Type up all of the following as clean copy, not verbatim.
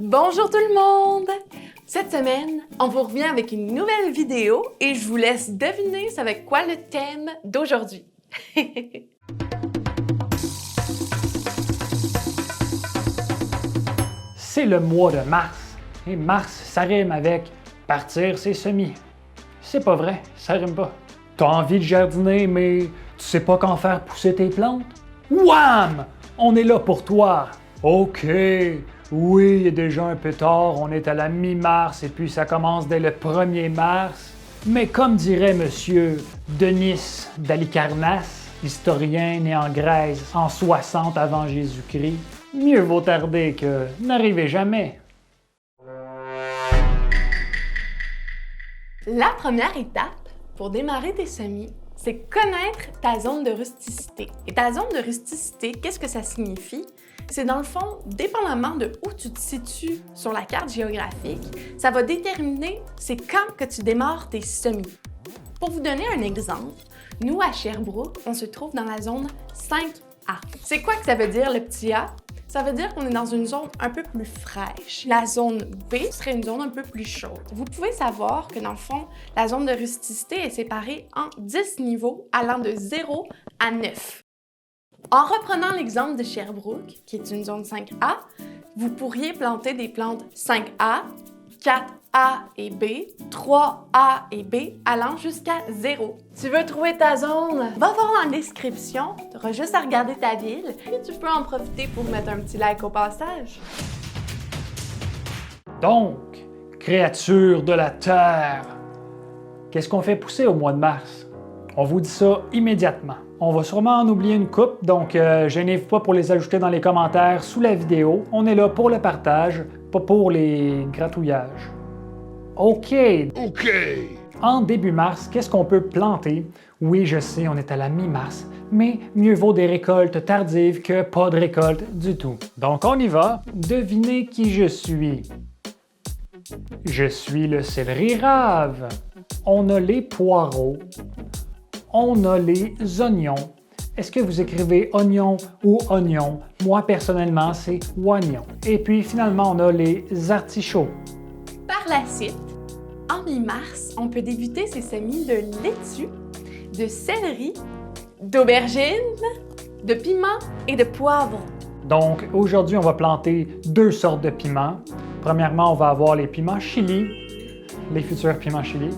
Bonjour tout le monde! Cette semaine, on vous revient avec une nouvelle vidéo et je vous laisse deviner c'est avec quoi le thème d'aujourd'hui. C'est le mois de mars. Et mars, ça rime avec partir ses semis. C'est pas vrai, ça rime pas. T'as envie de jardiner, mais tu sais pas quand faire pousser tes plantes? Wham! On est là pour toi. OK. Oui, il est déjà un peu tard, on est à la mi-mars et puis ça commence dès le 1er mars. Mais comme dirait monsieur Denis d'Halicarnasse, historien né en Grèce en 60 avant Jésus-Christ, mieux vaut tarder que n'arriver jamais. La première étape pour démarrer tes semis, c'est connaître ta zone de rusticité. Et ta zone de rusticité, qu'est-ce que ça signifie? C'est dans le fond, dépendamment de où tu te situes sur la carte géographique, ça va déterminer c'est quand que tu démarres tes semis. Pour vous donner un exemple, nous à Sherbrooke, on se trouve dans la zone 5A. C'est quoi que ça veut dire le petit A? Ça veut dire qu'on est dans une zone un peu plus fraîche. La zone B serait une zone un peu plus chaude. Vous pouvez savoir que dans le fond, la zone de rusticité est séparée en 10 niveaux allant de 0 à 9. En reprenant l'exemple de Sherbrooke, qui est une zone 5A, vous pourriez planter des plantes 5A, 4A et B, 3A et B, allant jusqu'à 0. Tu veux trouver ta zone? Va voir dans la description, tu auras juste à regarder ta ville, et tu peux en profiter pour mettre un petit like au passage. Donc, créatures de la Terre, qu'est-ce qu'on fait pousser au mois de mars? On vous dit ça immédiatement. On va sûrement en oublier une coupe, donc gênez-vous pas pour les ajouter dans les commentaires sous la vidéo. On est là pour le partage, pas pour les gratouillages. OK. En début mars, qu'est-ce qu'on peut planter? Oui, je sais, on est à la mi-mars, mais mieux vaut des récoltes tardives que pas de récolte du tout. Donc on y va. Devinez qui je suis. Je suis le céleri rave. On a les poireaux. On a les oignons. Est-ce que vous écrivez oignon ou oignon? Moi, personnellement, c'est oignon. Et puis, finalement, on a les artichauts. Par la suite, en mi-mars, on peut débuter ses semis de laitue, de céleri, d'aubergines, de piments et de poivrons. Donc, aujourd'hui, on va planter deux sortes de piments. Premièrement, on va avoir les piments chili, les futurs piments chili.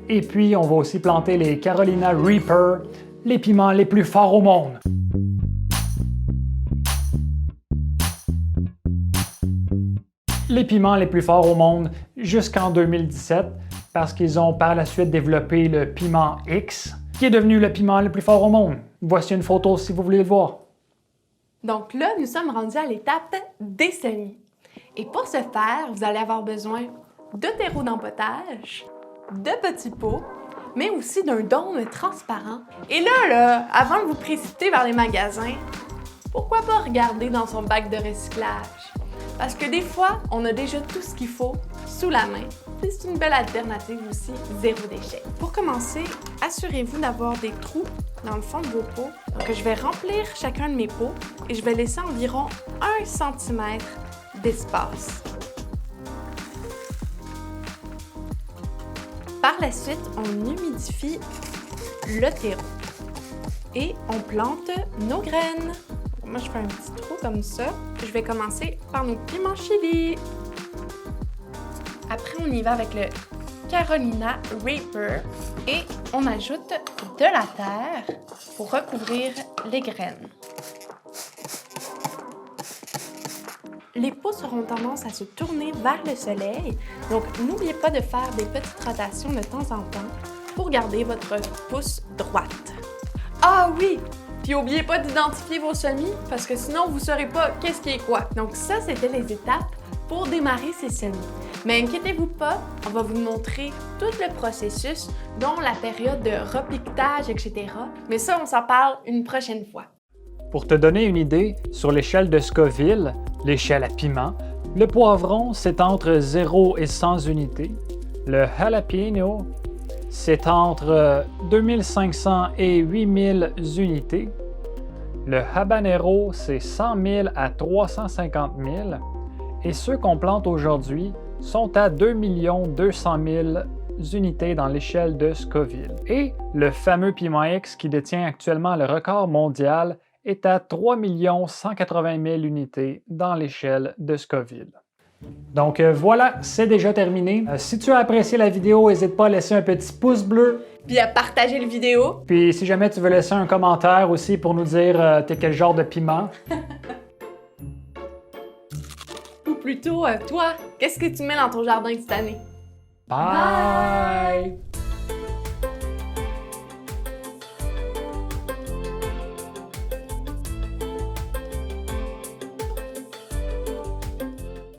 Et puis, on va aussi planter les Carolina Reaper, les piments les plus forts au monde. Les piments les plus forts au monde jusqu'en 2017, parce qu'ils ont par la suite développé le piment X, qui est devenu le piment le plus fort au monde. Voici une photo si vous voulez le voir. Donc là, nous sommes rendus à l'étape des semis. Et pour ce faire, vous allez avoir besoin de terreau d'empotage, de petits pots, mais aussi d'un dôme transparent. Et là, avant de vous précipiter vers les magasins, pourquoi pas regarder dans son bac de recyclage? Parce que des fois, on a déjà tout ce qu'il faut sous la main. Et c'est une belle alternative aussi, zéro déchet. Pour commencer, assurez-vous d'avoir des trous dans le fond de vos pots. Donc je vais remplir chacun de mes pots et je vais laisser environ 1 cm d'espace. Par la suite, on humidifie le terreau et on plante nos graines. Moi, je fais un petit trou comme ça. Je vais commencer par nos piments chili. Après, on y va avec le Carolina Reaper et on ajoute de la terre pour recouvrir les graines. Les pots auront tendance à se tourner vers le soleil, donc n'oubliez pas de faire des petites rotations de temps en temps pour garder votre pousse droite. Ah oui! Puis n'oubliez pas d'identifier vos semis parce que sinon vous ne saurez pas qu'est-ce qui est quoi. Donc ça, c'était les étapes pour démarrer ces semis. Mais inquiétez-vous pas, on va vous montrer tout le processus, dont la période de repiquetage, etc. Mais ça, on s'en parle une prochaine fois. Pour te donner une idée, sur l'échelle de Scoville, l'échelle à piment, le poivron, c'est entre 0 et 100 unités. Le jalapeno, c'est entre 2500 et 8000 unités. Le habanero, c'est 100 000 à 350 000. Et ceux qu'on plante aujourd'hui sont à 2 200 000 unités dans l'échelle de Scoville. Et le fameux piment X qui détient actuellement le record mondial est à 3 180 000 unités dans l'échelle de Scoville. Donc voilà, c'est déjà terminé. Si tu as apprécié la vidéo, n'hésite pas à laisser un petit pouce bleu. Puis à partager le vidéo. Puis si jamais tu veux laisser un commentaire aussi pour nous dire t'es quel genre de piment. Ou plutôt, toi, qu'est-ce que tu mets dans ton jardin cette année? Bye!